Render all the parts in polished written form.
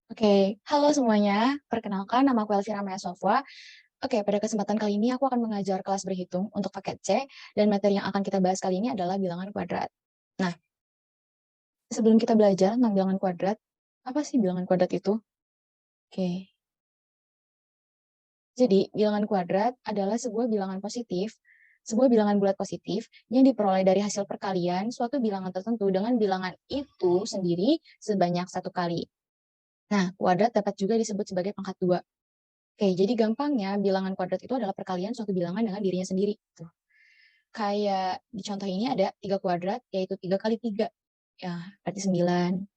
Oke, halo semuanya. Perkenalkan, nama aku Elvira Maya Sofwa. Oke, pada kesempatan kali ini aku akan mengajar kelas berhitung untuk paket C, dan materi yang akan kita bahas kali ini adalah bilangan kuadrat. Nah, sebelum kita belajar tentang bilangan kuadrat, apa sih bilangan kuadrat itu? Oke, jadi bilangan kuadrat adalah sebuah bilangan bulat positif yang diperoleh dari hasil perkalian suatu bilangan tertentu dengan bilangan itu sendiri sebanyak satu kali. Nah, kuadrat dapat juga disebut sebagai pangkat dua. Oke, jadi gampangnya bilangan kuadrat itu adalah perkalian suatu bilangan dengan dirinya sendiri. Tuh. Kayak di contoh ini ada 3 kuadrat, yaitu 3 kali 3. Ya, berarti 9.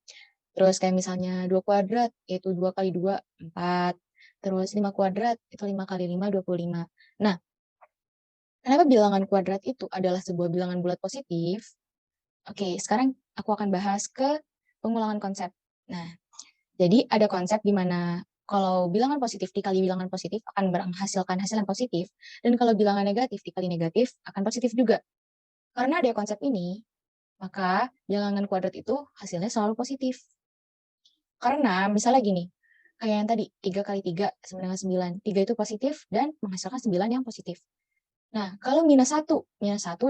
Terus kayak misalnya 2 kuadrat, yaitu 2 kali 2, 4. Terus 5 kuadrat, itu 5 kali 5, 25. Nah, kenapa bilangan kuadrat itu adalah sebuah bilangan bulat positif? Oke, sekarang aku akan bahas ke pengulangan konsep. Nah, jadi ada konsep di mana kalau bilangan positif dikali bilangan positif akan menghasilkan hasil yang positif, dan kalau bilangan negatif dikali negatif akan positif juga. Karena ada konsep ini, maka bilangan kuadrat itu hasilnya selalu positif. Karena misalnya gini, kayak yang tadi, 3 kali 3 sama dengan 9. 3 itu positif dan menghasilkan 9 yang positif. Nah, kalau minus satu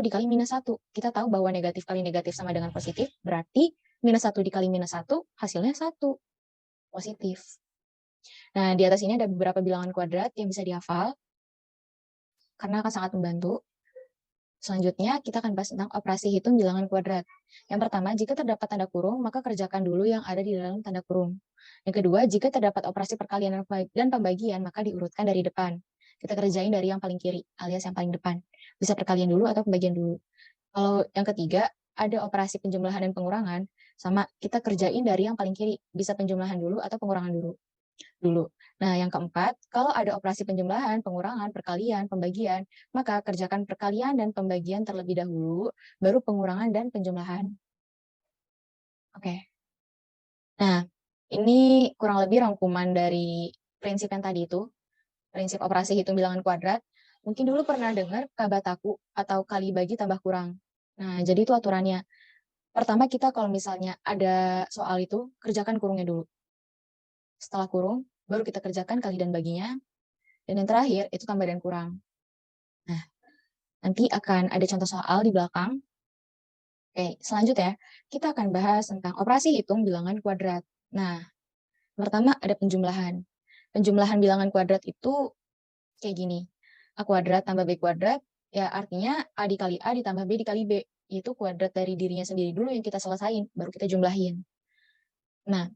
dikali minus satu, kita tahu bahwa negatif kali negatif sama dengan positif, berarti minus satu dikali minus satu hasilnya satu, positif. Nah, di atas ini ada beberapa bilangan kuadrat yang bisa dihafal, karena akan sangat membantu. Selanjutnya, kita akan bahas tentang operasi hitung bilangan kuadrat. Yang pertama, jika terdapat tanda kurung, maka kerjakan dulu yang ada di dalam tanda kurung. Yang kedua, jika terdapat operasi perkalian dan pembagian, maka diurutkan dari depan. Kita kerjain dari yang paling kiri, alias yang paling depan. Bisa perkalian dulu atau pembagian dulu. Kalau yang ketiga, ada operasi penjumlahan dan pengurangan, sama kita kerjain dari yang paling kiri. Bisa penjumlahan dulu atau pengurangan dulu. Nah, yang keempat, kalau ada operasi penjumlahan, pengurangan, perkalian, pembagian, maka kerjakan perkalian dan pembagian terlebih dahulu, baru pengurangan dan penjumlahan. Oke. Nah, ini kurang lebih rangkuman dari prinsip yang tadi itu, prinsip operasi hitung bilangan kuadrat. Mungkin dulu pernah dengar kabataku atau kali bagi tambah kurang. Nah, jadi itu aturannya. Pertama kita kalau misalnya ada soal itu, kerjakan kurungnya dulu. Setelah kurung, baru kita kerjakan kali dan baginya. Dan yang terakhir, itu tambah dan kurang. Nah, nanti akan ada contoh soal di belakang. Oke, selanjutnya kita akan bahas tentang operasi hitung bilangan kuadrat. Nah, pertama ada penjumlahan. Penjumlahan bilangan kuadrat itu kayak gini. A kuadrat tambah B kuadrat, ya artinya A dikali A ditambah B dikali B. Itu kuadrat dari dirinya sendiri dulu yang kita selesain, baru kita jumlahin. Nah,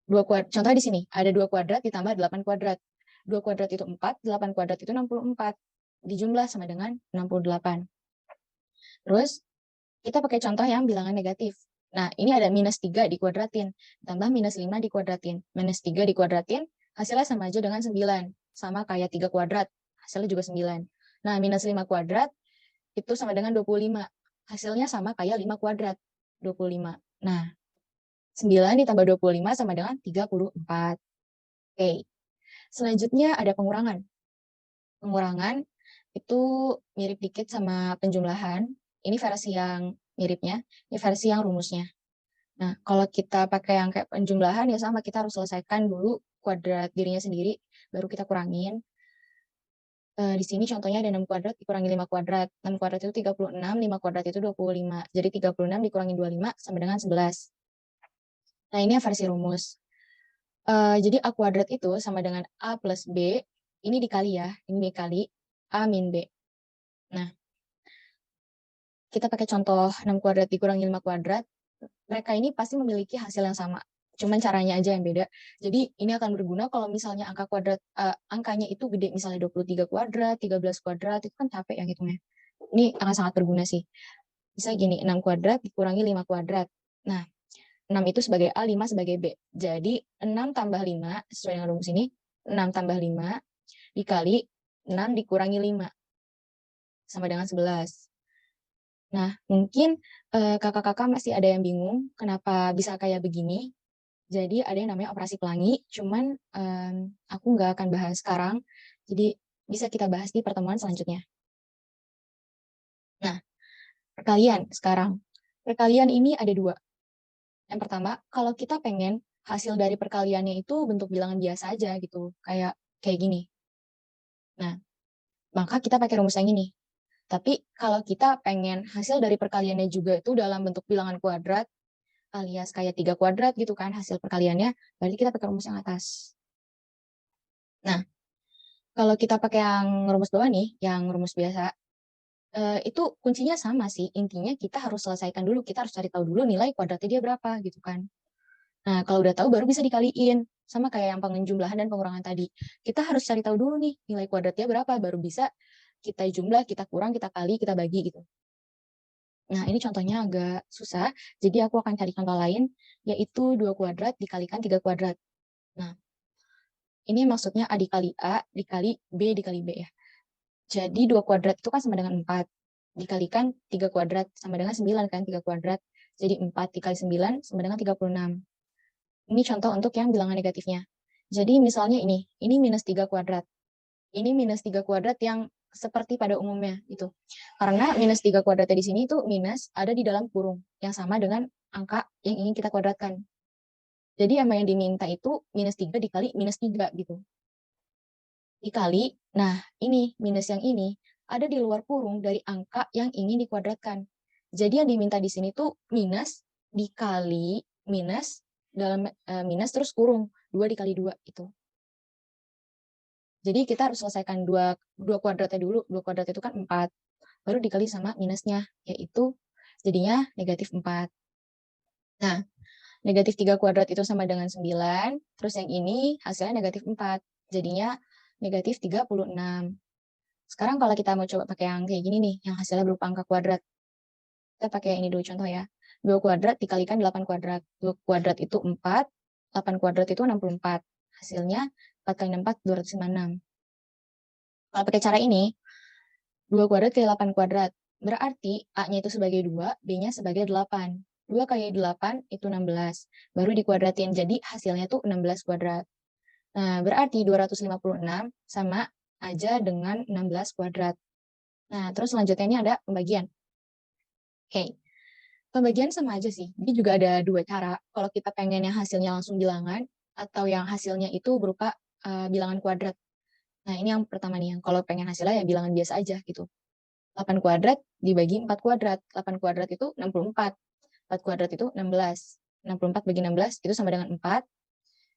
contoh di sini, ada 2 kuadrat ditambah 8 kuadrat. 2 kuadrat itu 4, 8 kuadrat itu 64. Dijumlah sama dengan 68. Terus, kita pakai contoh yang bilangan negatif. Nah, ini ada minus 3 dikuadratin, tambah minus 5 dikuadratin. Minus 3 dikuadratin, hasilnya sama aja dengan 9. Sama kayak 3 kuadrat, hasilnya juga 9. Nah, minus 5 kuadrat, itu sama dengan 25. Hasilnya sama kayak 5 kuadrat, 25. Nah, 9 ditambah 25 sama dengan 34. Oke. Selanjutnya ada pengurangan. Pengurangan itu mirip dikit sama penjumlahan. Ini versi yang miripnya, ini versi yang rumusnya. Nah, kalau kita pakai yang kayak penjumlahan ya sama, kita harus selesaikan dulu kuadrat dirinya sendiri, baru kita kurangin. Di sini contohnya ada 6 kuadrat dikurangi 5 kuadrat. 6 kuadrat itu 36, 5 kuadrat itu 25. Jadi 36 dikurangi 25 sama dengan 11. Nah, ini versi rumus. Jadi A kuadrat itu sama dengan A plus B, ini dikali ya, ini dikali A min B. Nah, kita pakai contoh 6 kuadrat dikurangi 5 kuadrat, mereka ini pasti memiliki hasil yang sama. Cuman caranya aja yang beda. Jadi ini akan berguna kalau misalnya angkanya itu gede, misalnya 23 kuadrat, 13 kuadrat, itu kan capek ya hitungnya. Ini akan sangat berguna sih. Bisa gini, 6 kuadrat dikurangi 5 kuadrat. Nah, 6 itu sebagai A, 5 sebagai B. Jadi 6 tambah 5, sesuai dengan rumus ini, 6 tambah 5 dikali 6 dikurangi 5, sama dengan 11. Nah, mungkin kakak-kakak masih ada yang bingung kenapa bisa kayak begini. Jadi ada yang namanya operasi pelangi, cuman aku nggak akan bahas sekarang. Jadi bisa kita bahas di pertemuan selanjutnya. Nah, perkalian sekarang. Perkalian ini ada dua. Yang pertama, kalau kita pengen hasil dari perkaliannya itu bentuk bilangan biasa aja gitu, kayak gini. Nah, maka kita pakai rumus yang ini. Tapi kalau kita pengen hasil dari perkaliannya juga itu dalam bentuk bilangan kuadrat, alias kayak 3 kuadrat gitu kan hasil perkaliannya, berarti kita pakai rumus yang atas. Nah, kalau kita pakai yang rumus bawah nih, yang rumus biasa, itu kuncinya sama sih. Intinya kita harus selesaikan dulu, kita harus cari tahu dulu nilai kuadratnya dia berapa gitu kan. Nah, kalau udah tahu baru bisa dikaliin. Sama kayak yang penjumlahan dan pengurangan tadi. Kita harus cari tahu dulu nih nilai kuadratnya berapa, baru bisa kita jumlah, kita kurang, kita kali, kita bagi gitu. Nah, ini contohnya agak susah, jadi aku akan cari contoh lain, yaitu 2 kuadrat dikalikan 3 kuadrat. Nah, ini maksudnya A dikali A dikali B dikali B ya. Jadi 2 kuadrat itu kan sama dengan 4. Dikalikan 3 kuadrat sama dengan 9 kan, 3 kuadrat. Jadi 4 dikali 9 sama dengan 36. Ini contoh untuk yang bilangan negatifnya. Jadi misalnya ini minus 3 kuadrat. Ini minus 3 kuadrat yang seperti pada umumnya gitu. Karena minus 3 kuadratnya di sini itu minus ada di dalam kurung yang sama dengan angka yang ingin kita kuadratkan. Jadi yang diminta itu minus 3 dikali minus 3 gitu. Dikali, nah ini minus yang ini ada di luar kurung dari angka yang ingin dikuadratkan. Jadi yang diminta di sini tuh minus dikali minus dalam minus terus kurung 2 dikali 2 itu. Jadi kita harus selesaikan dua kuadratnya dulu. 2 kuadrat itu kan 4. Baru dikali sama minusnya, yaitu jadinya negatif 4. Nah, negatif 3 kuadrat itu sama dengan 9. Terus yang ini hasilnya negatif 4. Jadinya negatif 36. Sekarang kalau kita mau coba pakai yang kayak gini nih, yang hasilnya berupa angka kuadrat. Kita pakai yang ini dulu contoh ya. 2 kuadrat dikalikan 8 kuadrat. 2 kuadrat itu 4, 8 kuadrat itu 64. Hasilnya 4 kali 4, 256. Kalau pakai cara ini, 2 kuadrat kali 8 kuadrat. Berarti A-nya itu sebagai 2, B-nya sebagai 8. 2 kali 8 itu 16. Baru dikuadratin, jadi hasilnya tuh 16 kuadrat. Nah, berarti 256 sama aja dengan 16 kuadrat. Nah, terus selanjutnya ini ada pembagian. Oke, pembagian sama aja sih. Ini juga ada 2 cara. Kalau kita pengen yang hasilnya langsung bilangan, atau yang hasilnya itu berupa bilangan kuadrat. Nah, ini yang pertama nih, yang kalau pengen hasilnya ya bilangan biasa aja gitu. 8 kuadrat dibagi 4 kuadrat. 8 kuadrat itu 64. 4 kuadrat itu 16. 64 bagi 16 itu sama dengan 4.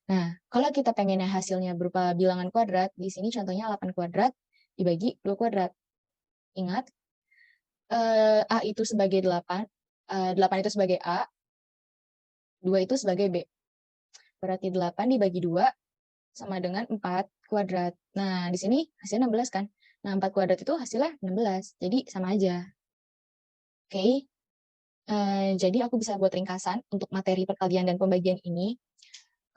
Nah, kalau kita pengennya hasilnya berupa bilangan kuadrat, di sini contohnya 8 kuadrat dibagi 2 kuadrat. Ingat, A itu sebagai 8, 8 itu sebagai A, 2 itu sebagai B. Berarti 8 dibagi 2 sama dengan 4 kuadrat. Nah, di sini hasilnya 16 kan? Nah, 4 kuadrat itu hasilnya 16. Jadi sama aja. Oke. Jadi aku bisa buat ringkasan untuk materi perkalian dan pembagian ini.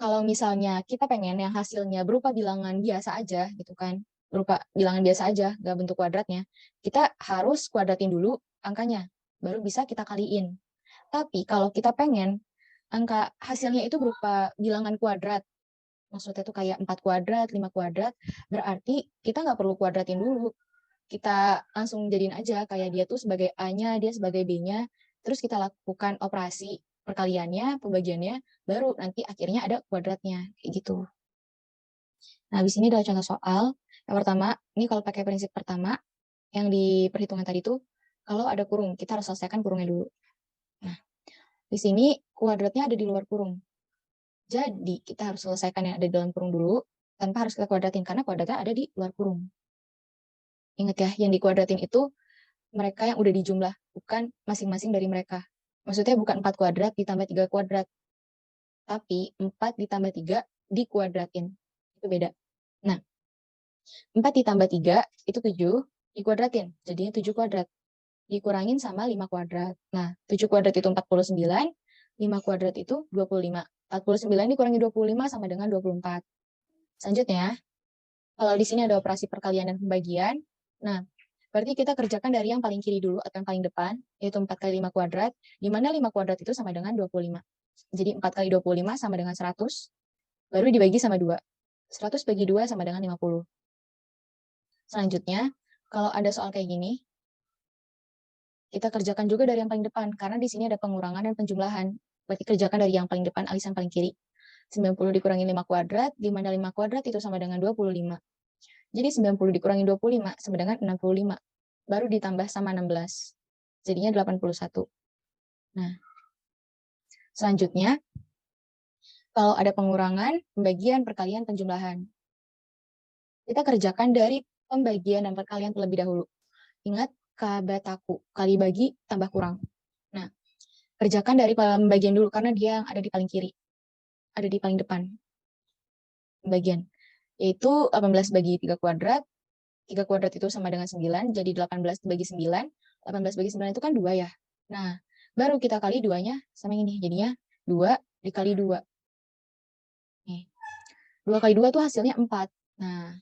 Kalau misalnya kita pengen yang hasilnya berupa bilangan biasa aja gitu kan, berupa bilangan biasa aja, nggak bentuk kuadratnya, kita harus kuadratin dulu angkanya, baru bisa kita kaliin. Tapi kalau kita pengen angka hasilnya itu berupa bilangan kuadrat, maksudnya itu kayak 4 kuadrat, 5 kuadrat, berarti kita nggak perlu kuadratin dulu. Kita langsung jadiin aja kayak dia tuh sebagai A-nya, dia sebagai B-nya, terus kita lakukan operasi perkaliannya, pembagiannya, baru nanti akhirnya ada kuadratnya, kayak gitu. Nah, di sini adalah contoh soal. Yang pertama, ini kalau pakai prinsip pertama, yang di perhitungan tadi tuh, kalau ada kurung, kita harus selesaikan kurungnya dulu. Nah, di sini kuadratnya ada di luar kurung. Jadi, kita harus selesaikan yang ada di dalam kurung dulu, tanpa harus kita kuadratin, karena kuadratnya ada di luar kurung. Ingat ya, yang dikuadratin itu mereka yang udah dijumlah, bukan masing-masing dari mereka. Maksudnya bukan 4 kuadrat ditambah 3 kuadrat, tapi 4 ditambah 3 dikuadratin. Itu beda. Nah, 4 ditambah 3 itu 7, dikuadratin, jadinya 7 kuadrat. Dikurangin sama 5 kuadrat. Nah, 7 kuadrat itu 49, 5 kuadrat itu 25. 49 dikurangi 25 sama dengan 24. Selanjutnya, kalau di sini ada operasi perkalian dan pembagian, nah, berarti kita kerjakan dari yang paling kiri dulu atau yang paling depan, yaitu 4 kali 5 kuadrat, di mana 5 kuadrat itu sama dengan 25. Jadi 4 kali 25 sama dengan 100, baru dibagi sama 2. 100 bagi 2 sama dengan 50. Selanjutnya, kalau ada soal kayak gini, kita kerjakan juga dari yang paling depan, karena di sini ada pengurangan dan penjumlahan. Berarti kerjakan dari yang paling depan alias yang paling kiri. 90 dikurangi 5 kuadrat, di mana 5 kuadrat itu sama dengan 25. Jadi 90 dikurangi 25 sama dengan 65. Baru ditambah sama 16. Jadinya 81. Nah, selanjutnya, kalau ada pengurangan, pembagian, perkalian, penjumlahan. Kita kerjakan dari pembagian dan perkalian terlebih dahulu. Ingat, kabataku, kali bagi, tambah kurang. Nah, kerjakan dari pembagian dulu, karena dia yang ada di paling kiri. Ada di paling depan. Pembagian. Yaitu 18 bagi 3 kuadrat. 3 kuadrat itu sama dengan 9, jadi 18 bagi 9. 18 bagi 9 itu kan 2 ya. Nah, baru kita kali 2-nya sama ini. Jadinya 2 dikali 2. Nih. 2 kali 2 itu hasilnya 4. Nah,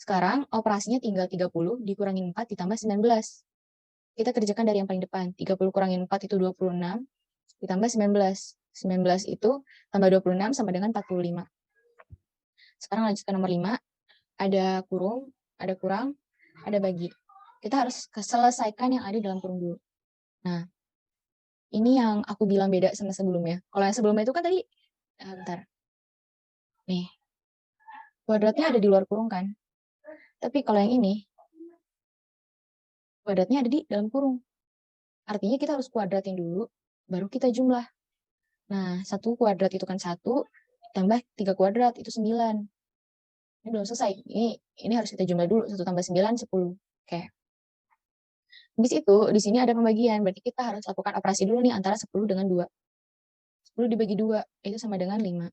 sekarang operasinya tinggal 30 dikurangi 4 ditambah 19. Kita kerjakan dari yang paling depan. 30 kurangi 4 itu 26, ditambah 19. 19 itu tambah 26 sama dengan 45. Sekarang lanjutkan nomor 5. Ada kurung, ada kurang, ada bagi. Kita harus selesaikan yang ada dalam kurung dulu. Nah, ini yang aku bilang beda sama sebelumnya. Kalau yang sebelumnya itu kan tadi, bentar. Nih, kuadratnya ada di luar kurung kan? Tapi kalau yang ini, kuadratnya ada di dalam kurung. Artinya kita harus kuadratin dulu, baru kita jumlah. Nah, 1 kuadrat itu kan 1, tambah 3 kuadrat, itu 9. Ini belum selesai. Ini harus kita jumlah dulu. 1 tambah 9, 10. Oke. Habis itu, di sini ada pembagian. Berarti kita harus lakukan operasi dulu nih, antara 10 dengan 2. 10 dibagi 2, itu sama dengan 5.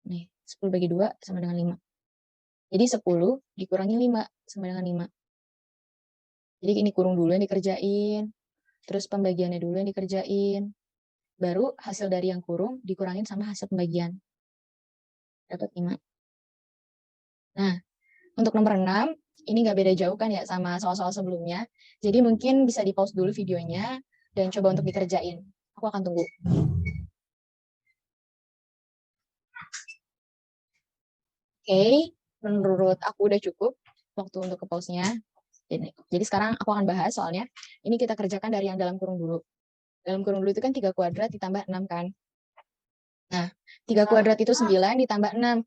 Nih, 10 bagi 2 sama dengan 5. Jadi 10 dikurangi 5 sama dengan 5. Jadi ini kurung dulu yang dikerjain. Terus pembagiannya dulu yang dikerjain. Baru hasil dari yang kurung dikurangin sama hasil pembagian. Dapat 5. Nah, untuk nomor 6, ini nggak beda jauh kan ya sama soal-soal sebelumnya. Jadi mungkin bisa di-pause dulu videonya dan coba untuk dikerjain. Aku akan tunggu. Oke, menurut aku udah cukup waktu untuk ke pause-nya. Jadi sekarang aku akan bahas soalnya. Ini kita kerjakan dari yang dalam kurung dulu. Dalam kurung dulu itu kan 3 kuadrat ditambah 6 kan. Nah, 3 kuadrat itu 9 ditambah 6.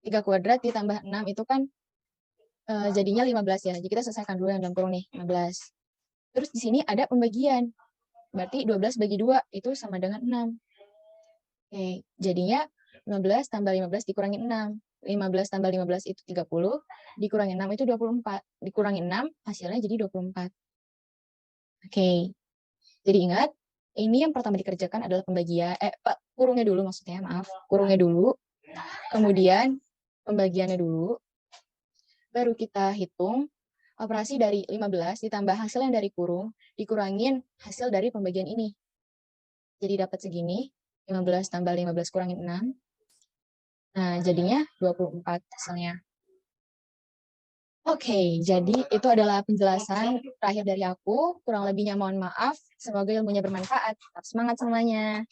3 kuadrat ditambah 6 itu kan jadinya 15 ya. Jadi kita selesaikan dulu yang dalam kurung nih, 15. Terus di sini ada pembagian. Berarti 12 bagi 2 itu sama dengan 6. Oke, jadinya 15 tambah 15 dikurangi 6. 15 tambah 15 itu 30, dikurangi 6 itu 24. Dikurangi 6, hasilnya jadi 24. Oke, jadi ingat, ini yang pertama dikerjakan adalah pembagian, kurungnya dulu maksudnya, maaf. Kurungnya dulu, kemudian pembagiannya dulu, baru kita hitung operasi dari 15 ditambah hasil yang dari kurung, dikurangin hasil dari pembagian ini. Jadi dapat segini, 15 tambah 15 kurangin 6. Nah, jadinya 24 hasilnya. Oke, jadi itu adalah penjelasan terakhir dari aku. Kurang lebihnya mohon maaf. Semoga ilmunya bermanfaat. Tetap semangat semuanya.